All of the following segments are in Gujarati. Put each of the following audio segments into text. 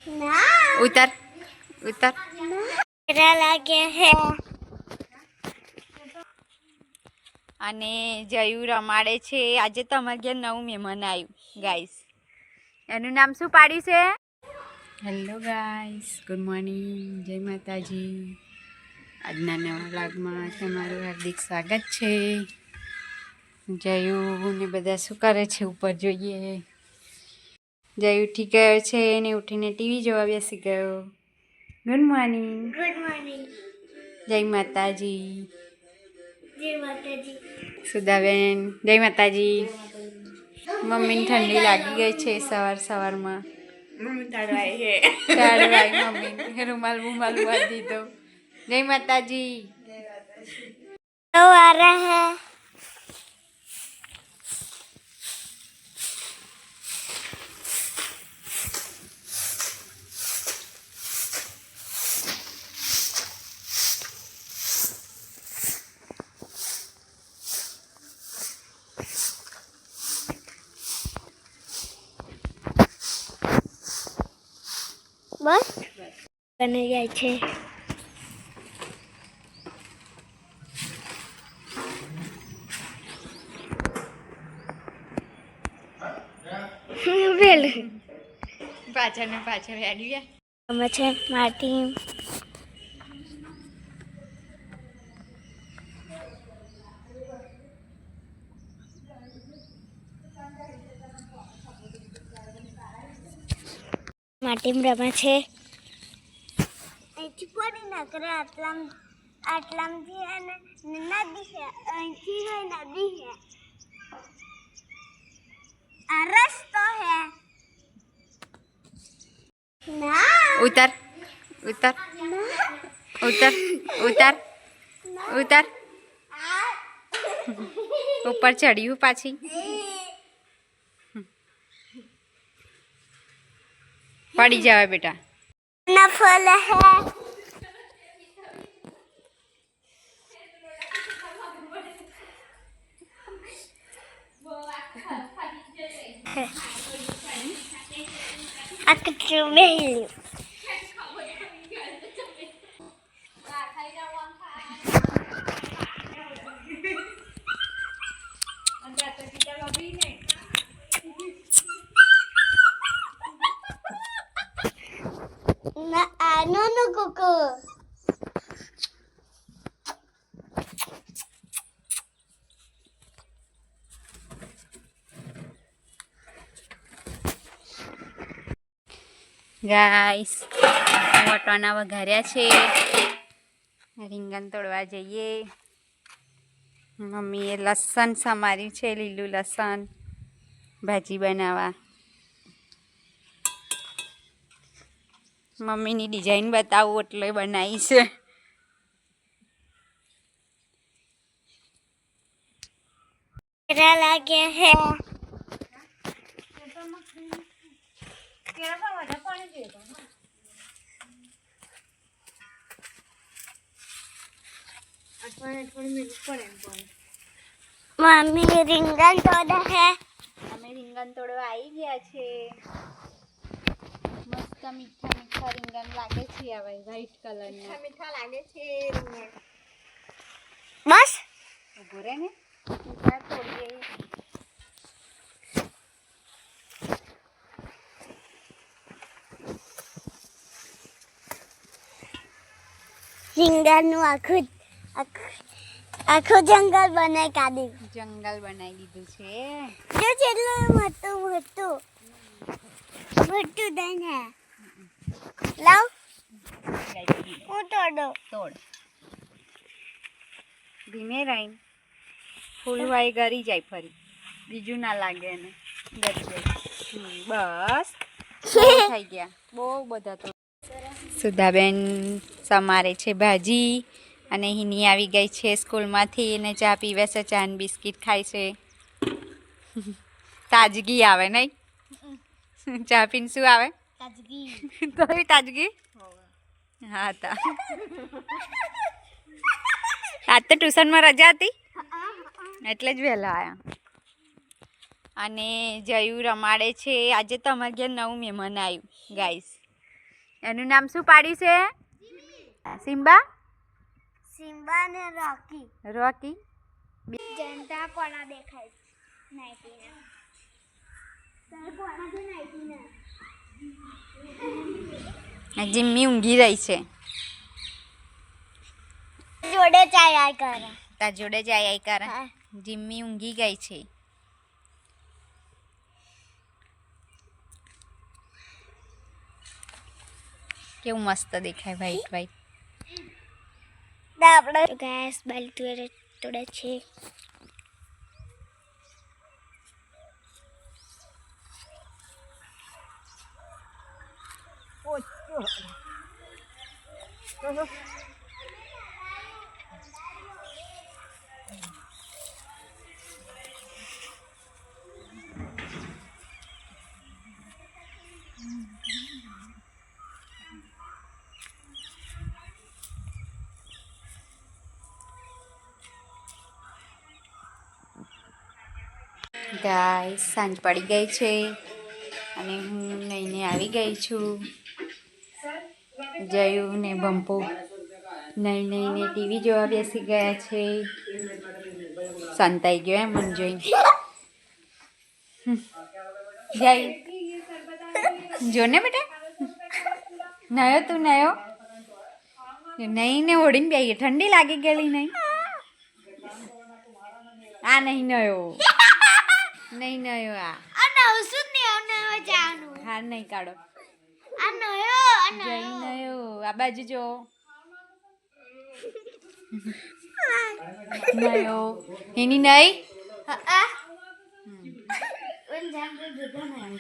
ઉતર ઉતર લાગે હે અને જયુ રમાડે છે. આજે તો અમારે ઘેર નવું મહેમાન આવ્યું ગાઈસ. એનું નામ શું પાડ્યું છે? હેલો ગાઈસ, ગુડ મોર્નિંગ, જય માતાજી. આજના નવા વ્લોગમાં તમારું હાર્દિક સ્વાગત છે. જયુ ને બધા શું કરે છે ઉપર જોઈએ. જય ઉઠી ગયો છે ને ઉઠીને ટીવી જોવા બેસી ગયો. Good morning. Good morning. જય માતાજી. જય માતાજી. સુધાબેન જય માતાજી. મમ્મીને ઠંડી લાગી ગઈ છે સવારમાં. મમ્મી તાળવાઈ હે તાળવાઈ મમ્મી રૂમાલ બુમાલ બાંધી દીધો. જય માતાજી. તો આ રહે બસ બની જાય છે. પાછળ ને પાછળ હેડી ગયા. અમે છે મારી ટીમ. મારી ટીમ રમે છે. અહીંથી પડી ના કરે આટલામથી અને નદી છે. અહીંથી હોય નદી છે. આ રસ્તો હે. ના ઉતર ઉતર ઉતર ઉતર ઉતર ઉપર ચડ્યું પાછી. પડી જવાય બેટા. ના ફળ હે. આ કચરું મેલ્યું. ના આનો નો કુકુ. ગાઈસ વટાણા વઘાર્યા છે. રીંગણ તોડવા જઈએ. મમ્મીએ લસણ સમાર્યું છે, લીલું લસણ ભાજી બનાવવા. મમ્મીની ડિઝાઇન બતાવું એટલે બનાવી છે. લાગે હે મમ્મી રીંગણ તોડે હે. અમે રીંગણ તોડવા આવી ગયા છે. મસ્ત મીઠા મીઠા રીંગણ લાગે છે. હવે વ્હાઈટ કલરના મીઠા લાગે છે રીંગણ. બસ ઉભો રહે ને તોડીએ. રીંગણનું આખું જંગલ બનાવી કાઢ્યું. જંગલ બનાવી દીધું છે. જો કેટલું મોટું દઈને લાવ હું તોડો. તોડ ધીમે રહીને. ફૂલ વાઈ ગરી જાય ફરી. બીજું ના લાગે એને. ગરી જાય. બસ થઈ ગયા. બહુ બધા તો. સુધાબેન સમારે છે ભાજી. અને હિની આવી ગઈ છે સ્કૂલમાંથી અને ચા પીવે છે. ચા ને બિસ્કિટ ખાય છે. તાજગી આવે નહીં? ચા પીને શું આવે? તાજગી. હા તા આજ તો ટ્યુશનમાં રજા હતી એટલે જ વહેલા આવ્યા. અને જયુ રમાડે છે. આજે તો અમારે ઘેર નવું મહેમાન આવ્યું ગાઈસ. એનું નામ શું પાડ્યું છે? સિમ્બા, સિમ્બા ને રોકી. રોકી. જનતા કોના દેખાય? નાઇટીના. તાર કોના છે નાઇટીના? જીમ્મી ઊંઘી રહી છે. જોડે ચાય આય કરે. તાર જોડે જાય આઈ કરે. હા. જીમ્મી ઊંઘી ગઈ છે. કેવું મસ્ત દેખાય વ્હાઈટ વ્હાઈટ. આપણે ગેસ બાલી તુરે તોડે છે. ગાય સાંજ પડી ગઈ છે અને હું લઈને આવી ગઈ છું. જયું ને બંપો નહીં ટીવી જોવા બેસી ગયા છે. સંતાઈ ગયો એમ મને જોઈને. જય જો ને બેટા, નયો તું નયો નહીં ને ઓઢીને બેહીએ. ઠંડી લાગી ગયેલી નહીં? આ નહીં નયો, નહીં નયો. આ નવસું ને આવને જાનું. હાર નહીં કાઢો. આ નયો જય નયો. આ બાજુ જો નયો. એની નહીં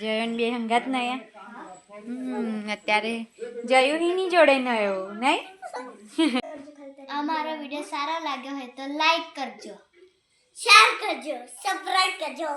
જયન બે હંગાત નયા. અત્યારે જયું હિની જોડે નયો નહીં. અમારો વિડિયો સારો લાગ્યો હોય તો લાઈક કરજો, શેર કરજો, સબસ્ક્રાઇબ કરજો.